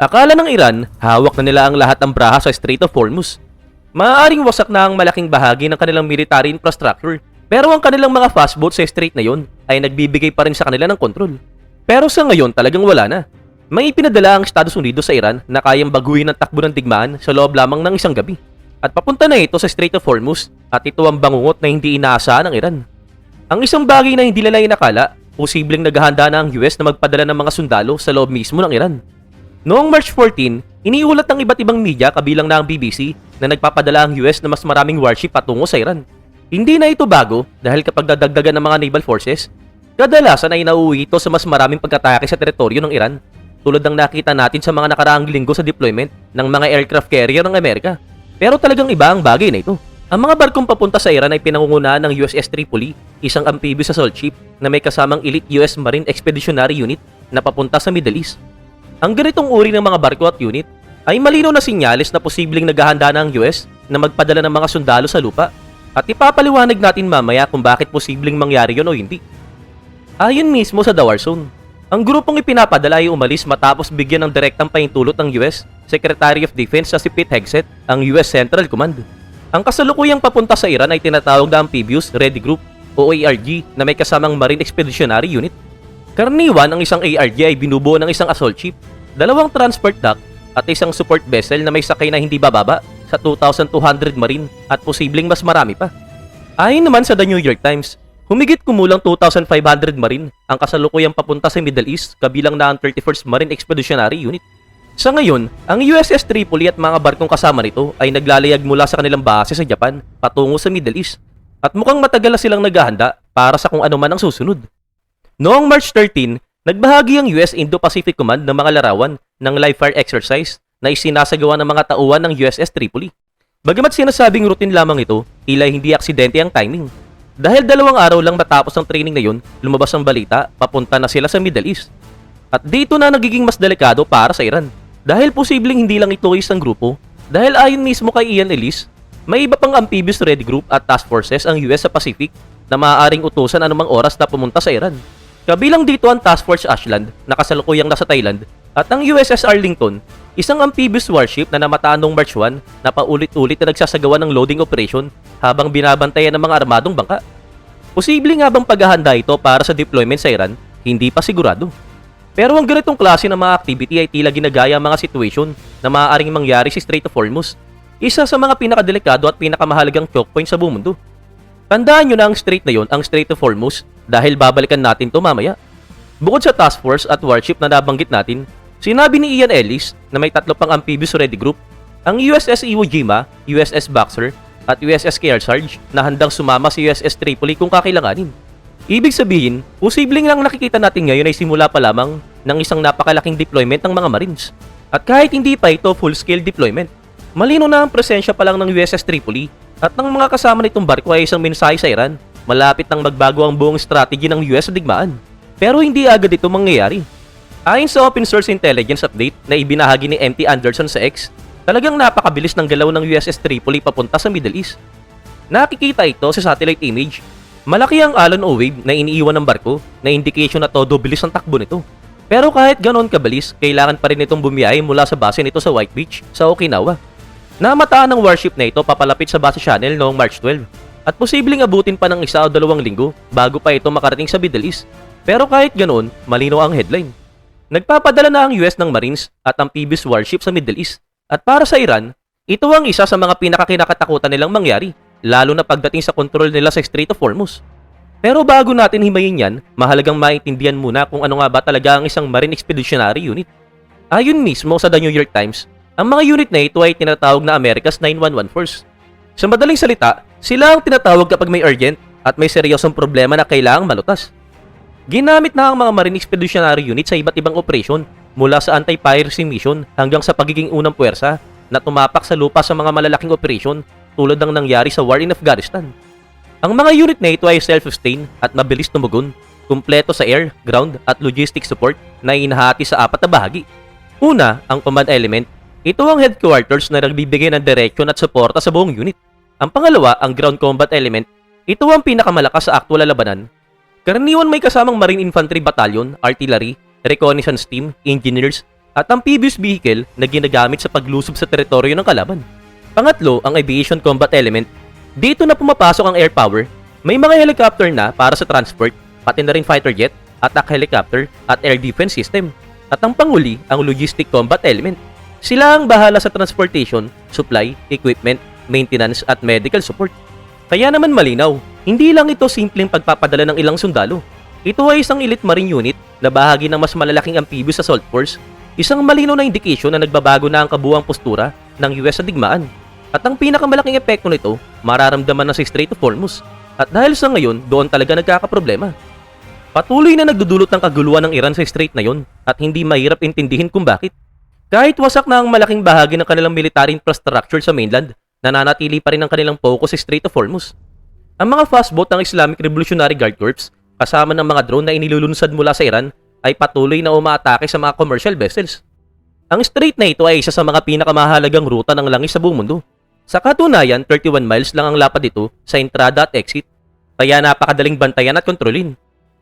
Akala ng Iran, hawak na nila ang lahat ng braha sa Strait of Hormuz. Maaaring wasak na ang malaking bahagi ng kanilang military infrastructure, pero ang kanilang mga fast boat sa strait na yon ay nagbibigay pa rin sa kanila ng kontrol. Pero sa ngayon talagang wala na. May ipinadala ang Estados Unidos sa Iran na kayang baguhin ang takbo ng digmaan sa loob lamang ng isang gabi. At papunta na ito sa Strait of Hormuz at ito ang bangungot na hindi inaasahan ng Iran. Ang isang bagay na hindi nila inakala, posibleng naghahanda na ang US na magpadala ng mga sundalo sa loob mismo ng Iran. Noong March 14, iniulat ng iba't ibang media kabilang na ang BBC na nagpapadala ang US na mas maraming warship patungo sa Iran. Hindi na ito bago dahil kapag dadagdagan ng mga naval forces, kadalasan ay nauuwi ito sa mas maraming pagkatake sa teritoryo ng Iran, tulad ng nakita natin sa mga nakaraang linggo sa deployment ng mga aircraft carrier ng Amerika. Pero talagang iba ang bagay na ito. Ang mga barkong papunta sa Iran ay pinangungunahan ng USS Tripoli, isang amphibious assault ship na may kasamang elite US Marine Expeditionary Unit na papunta sa Middle East. Ang ganitong uri ng mga barko at unit ay malinaw na sinyalis na posibleng naghahanda na ang US na magpadala ng mga sundalo sa lupa at ipapaliwanag natin mamaya kung bakit posibleng mangyari yon o hindi. Ayon mismo sa The War Zone, ang grupong ipinapadala ay umalis matapos bigyan ng direktang pahintulot ng US Secretary of Defense na si Pete Hegseth, ang US Central Command. Ang kasalukuyang papunta sa Iran ay tinatawag na Amphibious Ready Group o ARG na may kasamang Marine Expeditionary Unit. Karaniwan, ang isang ARG ay binubuo ng isang assault ship, 2 transport dock at isang support vessel na may sakay na hindi bababa sa 2,200 marine at posibleng mas marami pa. Ayon naman sa The New York Times, humigit kumulang 2,500 marine ang kasalukuyang papunta sa Middle East kabilang na ang 31st Marine Expeditionary Unit. Sa ngayon, ang USS Tripoli at mga barkong kasama nito ay naglalayag mula sa kanilang base sa Japan patungo sa Middle East at mukhang matagal na silang naghahanda para sa kung ano man ang susunod. Noong March 13, nagbahagi ang US Indo-Pacific Command ng mga larawan ng live fire exercise na isinasagawa ng mga tauhan ng USS Tripoli. Bagamat sinasabing routine lamang ito, tila hindi aksidente ang timing. Dahil 2 araw lang matapos ang training na yun, lumabas ang balita, papunta na sila sa Middle East. At dito na nagiging mas delikado para sa Iran. Dahil posibleng hindi lang ito isang grupo, dahil ayon mismo kay Ian Ellis, may iba pang amphibious ready group at task forces ang US sa Pacific na maaaring utusan anumang oras na pumunta sa Iran. Kabilang dito ang Task Force Ashland na kasalukuyang nasa Thailand at ang USS Arlington, isang amphibious warship na namataan noong March 1 na paulit-ulit na nagsasagawa ng loading operation habang binabantayan ng mga armadong bangka. Posible nga bang paghahanda ito para sa deployment sa Iran? Hindi pa sigurado. Pero ang ganitong klase ng mga activity ay tila ginagaya ang mga situation na maaaring mangyari sa Strait of Hormuz, isa sa mga pinakadelikado at pinakamahalagang choke point sa buong mundo. Tandaan nyo na ang strait na yon, ang Strait of Hormuz, dahil babalikan natin to mamaya. Bukod sa task force at warship na nabanggit natin, sinabi ni Ian Ellis na may 3 pang amphibious ready group, ang USS Iwo Jima, USS Boxer, at USS Kearsarge na handang sumama sa USS Tripoli kung kakailanganin. Ibig sabihin, posibleng lang nakikita natin ngayon ay simula pa lamang ng isang napakalaking deployment ng mga Marines. At kahit hindi pa ito full-scale deployment, malino na ang presensya pa lang ng USS Tripoli at ng mga kasama nitong barko ay isang mensahe sa Iran, malapit nang magbago ang buong strategy ng US sa digmaan. Pero hindi agad ito mangyayari. Ayon sa open source intelligence update na ibinahagi ni MT Anderson sa X, talagang napakabilis ng galaw ng USS Tripoli papunta sa Middle East. Nakikita ito sa satellite image. Malaki ang alon o wave na iniiwan ng barko na indication na todo bilis ang takbo nito. Pero kahit ganon kabilis, kailangan pa rin itong bumiyahe mula sa base nito sa White Beach sa Okinawa. Namataan ng warship na ito papalapit sa base channel noong March 12 at posibleng abutin pa ng 1 o 2 linggo bago pa ito makarating sa Middle East. Pero kahit ganoon, malinaw ang headline. Nagpapadala na ang US ng Marines at amphibious warship sa Middle East. At para sa Iran, ito ang isa sa mga pinakakinakatakutan nilang mangyari, lalo na pagdating sa kontrol nila sa Strait of Hormuz. Pero bago natin himayin yan, mahalagang maintindihan muna kung ano nga ba talaga ang isang Marine Expeditionary Unit. Ayon mismo sa The New York Times, ang mga unit na ito ay tinatawag na America's 911 Force. Sa madaling salita, sila ang tinatawag kapag may urgent at may seryosong problema na kailangang malutas. Ginamit na ang mga Marine Expeditionary Unit sa iba't ibang operasyon mula sa anti-piracy mission hanggang sa pagiging unang puwersa na tumapak sa lupa sa mga malalaking operasyon tulad ng nangyari sa war in Afghanistan. Ang mga unit na ito ay self-sustain at mabilis tumugon, kumpleto sa air, ground at logistic support na inahati sa 4 na bahagi. Una, ang command element. Ito ang headquarters na nagbibigay ng direksyon at suporta sa buong unit. Ang pangalawa, ang ground combat element. Ito ang pinakamalakas sa aktual na labanan. Karaniwan may kasamang Marine Infantry Battalion, Artillery, Reconnaissance Team, Engineers, at amphibious vehicle na ginagamit sa paglusob sa teritoryo ng kalaban. Pangatlo, ang aviation combat element. Dito na pumapasok ang air power. May mga helicopter na para sa transport, pati na rin fighter jet, attack helicopter, at air defense system. At ang panghuli, ang logistic combat element. Sila ang bahala sa transportation, supply, equipment, maintenance, at medical support. Kaya naman malinaw, hindi lang ito simpleng pagpapadala ng ilang sundalo. Ito ay isang elite marine unit na bahagi ng mas malalaking amphibious assault force, isang malinaw na indikasyon na nagbabago na ang kabuuang postura ng US sa digmaan. At ang pinakamalaking epekto nito, mararamdaman na sa Strait of Hormuz. At dahil sa ngayon, doon talaga nagkakaproblema. Patuloy na nagdudulot ng kaguluhan ng Iran sa strait na yon at hindi mahirap intindihin kung bakit. Kahit wasak na ang malaking bahagi ng kanilang military infrastructure sa mainland, nananatili pa rin ang kanilang focus sa Strait of Hormuz. Ang mga fast boat ng Islamic Revolutionary Guard Corps, kasama ng mga drone na inilulunsad mula sa Iran, ay patuloy na umaatake sa mga commercial vessels. Ang strait na ito ay isa sa mga pinakamahalagang ruta ng langis sa buong mundo. Sa katunayan, 31 miles lang ang lapad dito sa entrada at exit, kaya napakadaling bantayan at kontrolin.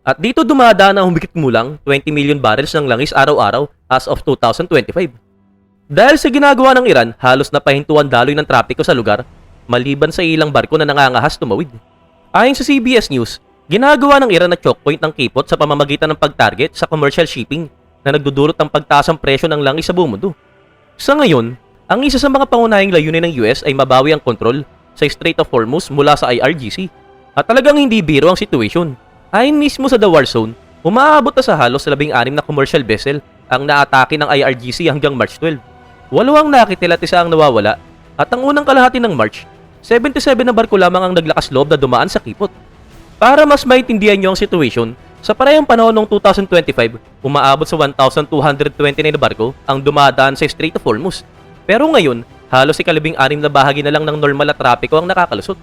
At dito dumadaan ang humigit kumulang 20 million barrels ng langis araw-araw as of 2025. Dahil sa ginagawa ng Iran, halos napahintuan daloy ng trapiko sa lugar, maliban sa ilang barko na nangangahas tumawid. Ayon sa CBS News, ginagawa ng Iran na choke point ng kipot sa pamamagitan ng pag-target sa commercial shipping na nagdudulot ng pagtaas ng presyo ng langis sa buong mundo. Sa ngayon, ang isa sa mga pangunahing layunin ng US ay mabawi ang kontrol sa Strait of Hormuz mula sa IRGC. At talagang hindi biro ang sitwasyon. Ayon mismo sa The War Zone, umaabot na sa halos 16 na commercial vessel ang naatake ng IRGC hanggang March 12. 8 ang nakitil at 1 ang nawawala, at ang unang kalahati ng March, 77 na barko lamang ang naglakas loob na dumaan sa kipot. Para mas maintindihan nyo ang sitwasyon, sa parehong panahon noong 2025, umaabot sa 1,229 na barko ang dumadaan sa Strait of Hormuz. Pero ngayon, halos 16 na bahagi na lang ng normal na trapiko ang nakakalusot.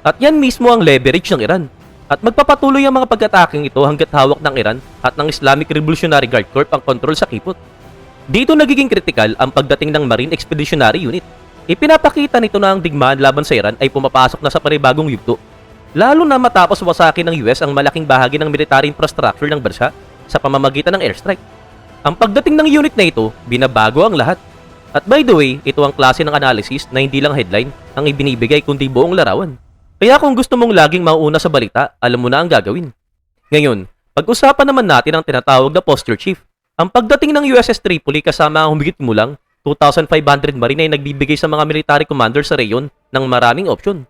At yan mismo ang leverage ng Iran. At magpapatuloy ang mga pag-ataking ito hanggat hawak ng Iran at ng Islamic Revolutionary Guard Corps ang kontrol sa kipot. Dito nagiging kritikal ang pagdating ng Marine Expeditionary Unit. Ipinapakita nito na ang digmaan laban sa Iran ay pumapasok na sa panibagong yugto, lalo na matapos wasakin ng US ang malaking bahagi ng military infrastructure ng bansa sa pamamagitan ng airstrike. Ang pagdating ng unit na ito, binabago ang lahat. At by the way, ito ang klase ng analysis na hindi lang headline ang ibinibigay kundi buong larawan. Kaya kung gusto mong laging mauuna sa balita, alam mo na ang gagawin. Ngayon, pag-usapan naman natin ang tinatawag na posture shift. Ang pagdating ng USS Tripoli kasama ang humigit kumulang 2,500 marine ay nagbibigay sa mga military commander sa reyon ng maraming opsyon.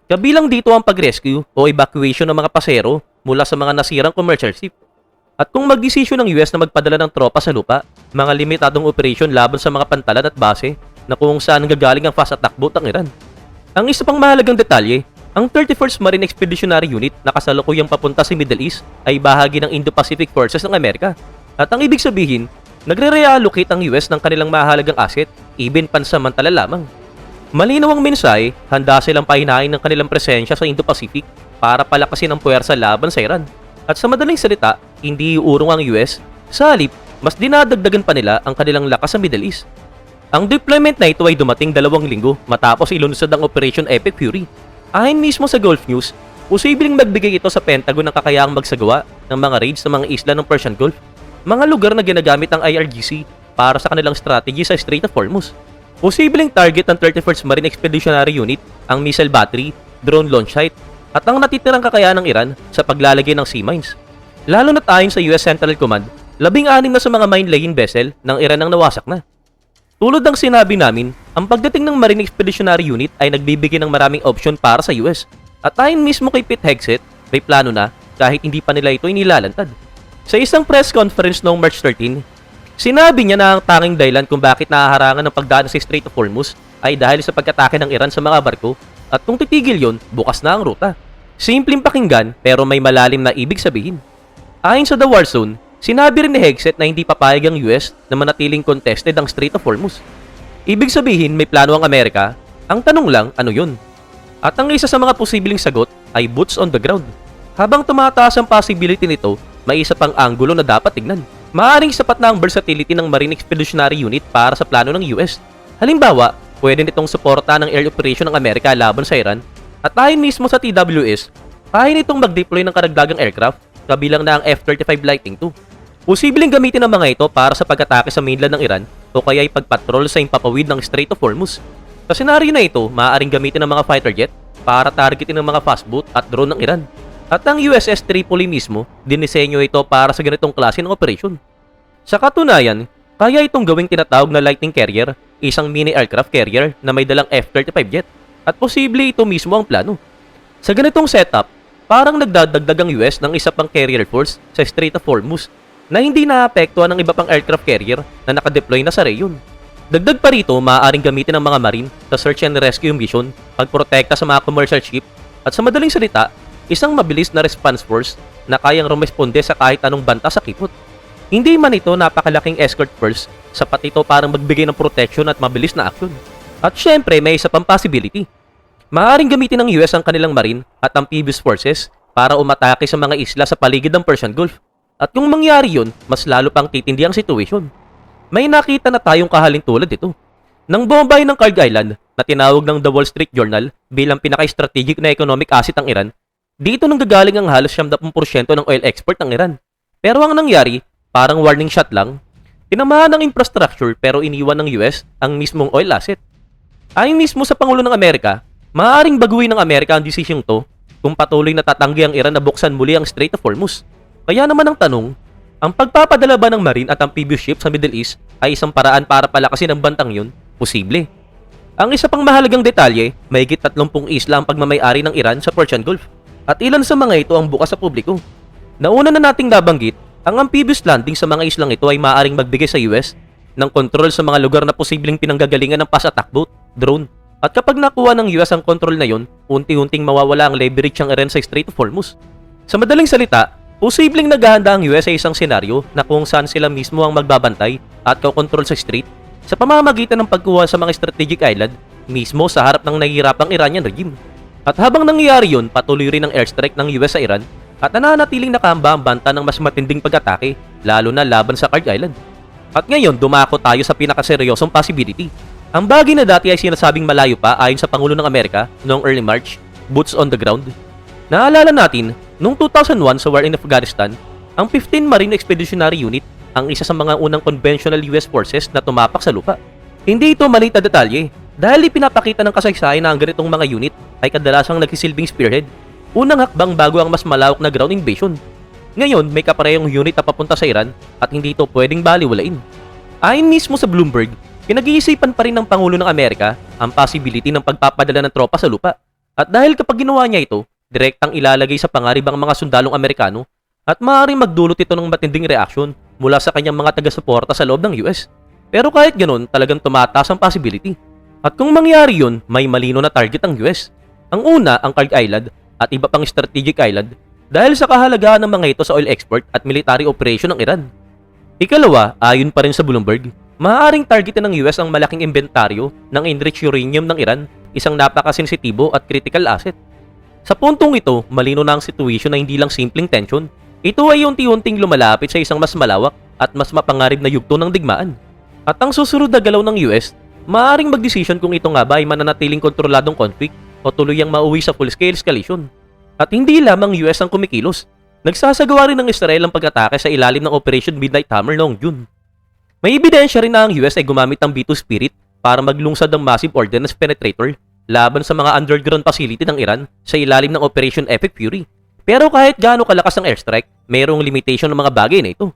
Kabilang dito ang pag-rescue o evacuation ng mga pasero mula sa mga nasirang commercial ship. At kung magdesisyon ng US na magpadala ng tropa sa lupa, mga limitadong operation laban sa mga pantalan at base na kung saan gagaling ang fast attack boat ng Iran. Ang isa pang mahalagang detalye, ang 31st Marine Expeditionary Unit na kasalukuyang papunta sa Middle East ay bahagi ng Indo-Pacific Forces ng Amerika. At ang ibig sabihin, nagre-reallocate ang US ng kanilang mahalagang asset, even pansamantala lamang. Malinaw ang mensahe, handa silang pahinain ng kanilang presensya sa Indo-Pacific para palakasin ang puwersa laban sa Iran. At sa madaling salita, hindi iurong ang US, sa halip, mas dinadagdagan pa nila ang kanilang lakas sa Middle East. Ang deployment na ito ay dumating 2 linggo matapos ilunsad ang Operation Epic Fury. Ayon mismo sa Gulf News, posibleng magbigay ito sa Pentagon ng kakayaang magsagawa ng mga raids sa mga isla ng Persian Gulf, mga lugar na ginagamit ng IRGC para sa kanilang strategy sa Strait of Hormuz. Posibleng target ng 31st Marine Expeditionary Unit ang missile battery, drone launch site, at ang natitirang kakayahan ng Iran sa paglalagay ng sea mines. Lalo na't ayon sa US Central Command, 16 na sa mga mine-laying vessel ng Iran ang nawasak na. Tulad ng sinabi namin, ang pagdating ng Marine Expeditionary Unit ay nagbibigay ng maraming option para sa US. At ayon mismo kay Pete Hegseth, may plano na kahit hindi pa nila ito inilalantad. Sa isang press conference noong March 13, sinabi niya na ang tanging dahilan kung bakit nahaharangan ng pagdaan sa Strait of Hormuz ay dahil sa pag-atake ng Iran sa mga barko at kung titigil yon, bukas na ang ruta. Simpleng pakinggan pero may malalim na ibig sabihin. Ayon sa The War Zone, sinabi rin ni Hegseth na hindi papayag ang US na manatiling contested ang Strait of Hormuz. Ibig sabihin may plano ang Amerika, ang tanong lang ano yun? At ang isa sa mga posibleng sagot ay boots on the ground. Habang tumataas ang possibility nito, may isa pang anggulo na dapat tignan. Maaaring sapat na ang versatility ng Marine Expeditionary Unit para sa plano ng US. Halimbawa, pwede nitong suporta ng air operation ng Amerika laban sa Iran at ayon mismo sa TWS, kaya nitong mag-deploy ng karagdagang aircraft kabilang na ang F-35 Lightning II. Posibleng gamitin ang mga ito para sa pag-atake sa mainland ng Iran o kaya ipagpatrol sa impapawid ng Strait of Hormuz. Sa senaryo na ito, maaaring gamitin ng mga fighter jet para targetin ng mga fast boat at drone ng Iran. At ang USS Tripoli mismo, dinisenyo ito para sa ganitong klase ng operasyon. Sa katunayan, kaya itong gawing tinatawag na Lightning Carrier, isang mini aircraft carrier na may dalang F-35 jet. At posible ito mismo ang plano. Sa ganitong setup, parang nagdadagdag ang US ng isa pang carrier force sa Strait of Hormuz na hindi naapektuhan ng iba pang aircraft carrier na nakadeploy na sa reyon. Dagdag pa rito, maaaring gamitin ng mga marine sa search and rescue mission, pagprotekta sa mga commercial ship, at sa madaling salita, isang mabilis na response force na kayang rumesponde sa kahit anong banta sa kipot. Hindi man ito napakalaking escort force, sapat ito parang magbigay ng protection at mabilis na aksyon. At syempre, may isa pang possibility. Maaaring gamitin ng US ang kanilang marine at amphibious forces para umatake sa mga isla sa paligid ng Persian Gulf. At kung mangyari yun, mas lalo pang titindi ang situation. May nakita na tayong kahalin tulad ito. Nang bombay ng Kharg Island na tinawag ng The Wall Street Journal bilang pinaka-strategic na economic asset ng Iran, dito nang gagaling ang halos 70% ng oil export ng Iran. Pero ang nangyari, parang warning shot lang, tinamahan ng infrastructure pero iniwan ng US ang mismong oil asset. Ayon mismo sa Pangulo ng Amerika, maaaring baguhin ng Amerika ang desisyong to kung patuloy na tatanggi ang Iran na buksan muli ang Strait of Hormuz. Kaya naman ang tanong, ang pagpapadala ba ng marine at amphibious ship sa Middle East ay isang paraan para palakasin ang bantang yun? Posible. Ang isa pang mahalagang detalye, mahigit 30 isla ang pagmamay-ari ng Iran sa Persian Gulf. At ilan sa mga ito ang bukas sa publiko. Nauna na nating nabanggit, ang amphibious landing sa mga islang ito ay maaaring magbigay sa US ng kontrol sa mga lugar na posibleng pinanggagalingan ng pas-attack boat, drone. At kapag nakuha ng US ang kontrol na yon, unti-unting mawawala ang leverage ng Iran sa Strait of Hormuz. Sa madaling salita, posibleng naghahanda ang US sa isang senaryo na kung saan sila mismo ang magbabantay at kokontrol sa strait sa pamamagitan ng pagkuha sa mga strategic island mismo sa harap ng nahihirapang Iranian regime. At habang nangyayari yun, patuloy rin ang airstrike ng US sa Iran at nananatiling nakahamba ang banta ng mas matinding pag-atake, lalo na laban sa Kharg Island. At ngayon, dumako tayo sa pinakaseryosong possibility. Ang bagay na dati ay sinasabing malayo pa ayon sa Pangulo ng Amerika noong early March, boots on the ground. Naalala natin, noong 2001 sa war in Afghanistan, ang 15 Marine Expeditionary Unit ang isa sa mga unang conventional US forces na tumapak sa lupa. Hindi ito maliit na detalye dahil ipinapakita ng kasaysayan na ang ganitong mga unit ay kadalasang nagsisilbing spearhead, unang hakbang bago ang mas malawak na ground invasion. Ngayon, may kaparehong unit na papunta sa Iran at hindi ito pwedeng baliwalain. Ayon mismo sa Bloomberg, pinag-iisipan pa rin ng Pangulo ng Amerika ang possibility ng pagpapadala ng tropa sa lupa. At dahil kapag ginawa niya ito, direktang ilalagay sa pangarib ang mga sundalong Amerikano at maaaring magdulot ito ng matinding reaksyon mula sa kanyang mga taga-suporta sa loob ng US. Pero kahit ganun, talagang tumataas ang possibility. At kung mangyari yun, may malino na target ang US. Ang una, ang Kharg Island at iba pang strategic island dahil sa kahalagahan ng mga ito sa oil export at military operation ng Iran. Ikalawa, ayon pa rin sa Bloomberg, maaaring targetin ng US ang malaking inventaryo ng enriched uranium ng Iran, isang napakasensitibo at critical asset. Sa puntong ito, malino na ang situation na hindi lang simpleng tension. Ito ay unti-unting lumalapit sa isang mas malawak at mas mapangarib na yugto ng digmaan. At ang susunod na galaw ng US, maaaring magdesisyon kung ito nga ba ay mananatiling kontroladong conflict o tuluyang mauwi sa full-scale escalation. At hindi lamang US ang kumikilos. Nagsasagawa rin ng Israel ang pag-atake sa ilalim ng Operation Midnight Hammer noong June. May ebidensya rin na ang US ay gumamit ng B-2 Spirit para maglungsad ng massive ordnance penetrator laban sa mga underground facility ng Iran sa ilalim ng Operation Epic Fury. Pero kahit gaano kalakas ang airstrike, mayroong limitation ng mga bagay na ito.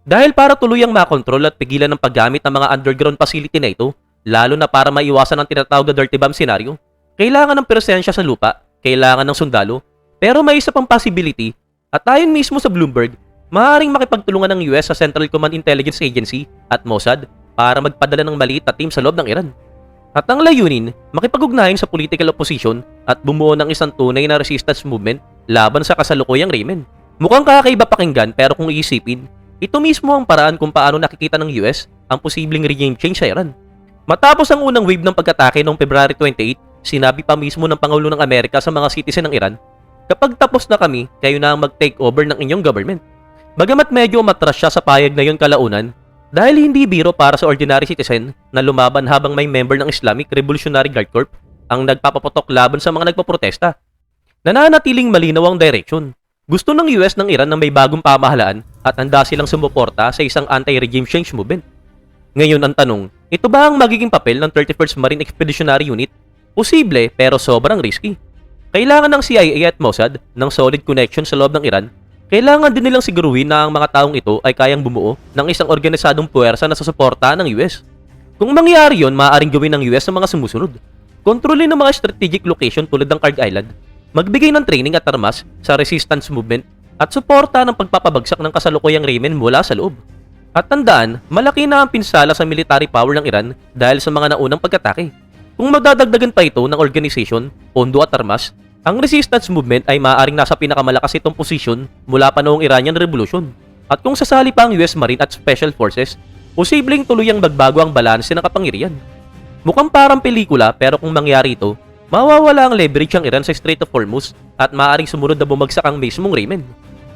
Dahil para tuluyang makontrol at pigilan ng paggamit ng mga underground facility na ito, lalo na para maiwasan ang tinatawag na dirty bomb scenario, kailangan ng presensya sa lupa, kailangan ng sundalo, pero may isa pang possibility, at ayon mismo sa Bloomberg, maaaring makipagtulungan ng US sa Central Command Intelligence Agency at Mossad para magpadala ng maliit na team sa loob ng Iran. At ang layunin, makipag-ugnayan sa political opposition at bumuo ng isang tunay na resistance movement laban sa kasalukuyang regimen. Mukhang kakaiba pakinggan pero kung iisipin, ito mismo ang paraan kung paano nakikita ng US ang posibleng regime change sa Iran. Matapos ang unang wave ng pag-atake noong February 28, sinabi pa mismo ng Pangulo ng Amerika sa mga citizen ng Iran, kapag tapos na kami, kayo na ang mag-take over ng inyong government. Bagamat medyo matras siya sa payag na yon kalaunan, dahil hindi biro para sa ordinary citizen na lumaban habang may member ng Islamic Revolutionary Guard Corps ang nagpapaputok laban sa mga nagpaprotesta. Nananatiling malinaw ang direction. Gusto ng US ng Iran na may bagong pamahalaan at handa silang sumuporta sa isang anti-regime change movement. Ngayon ang tanong, ito ba ang magiging papel ng 31st Marine Expeditionary Unit? Posible pero sobrang risky. Kailangan ng CIA at Mossad ng solid connection sa loob ng Iran. Kailangan din nilang siguruhin na ang mga taong ito ay kayang bumuo ng isang organisadong puwersa na susuporta ng US. Kung mangyari yon, maaaring gawin ng US ang mga sumusunod. Kontrolin ng mga strategic location tulad ng Card Island, magbigay ng training at armas sa resistance movement, at suporta ng pagpapabagsak ng kasalukuyang remen mula sa loob. At tandaan, malaki na ang pinsala sa military power ng Iran dahil sa mga naunang pag-atake. Kung magdadagdagan pa ito ng organization, pondo at armas, ang resistance movement ay maaaring nasa pinakamalakas itong posisyon mula pa noong Iranian Revolution. At kung sasali pa ang US Marine at Special Forces, posibleng tuluyang magbago ang balanse ng kapangyarihan. Mukhang parang pelikula pero kung mangyari ito, mawawala ang leverage ang Iran sa Strait of Hormuz at maaaring sumunod na bumagsak ang mismong Yemen.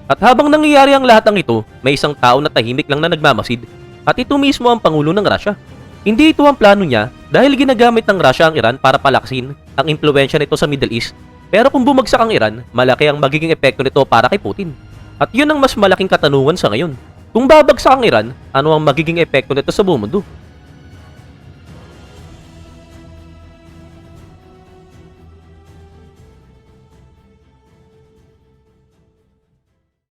At habang nangyayari ang lahat ng ito, may isang tao na tahimik lang na nagmamasid at ito mismo ang Pangulo ng Russia. Hindi ito ang plano niya dahil ginagamit ng Russia ang Iran para palaksin ang impluensya nito sa Middle East. Pero kung bumagsak ang Iran, malaki ang magiging epekto nito para kay Putin. At yun ang mas malaking katanungan sa ngayon. Kung babagsak ang Iran, ano ang magiging epekto nito sa buong mundo?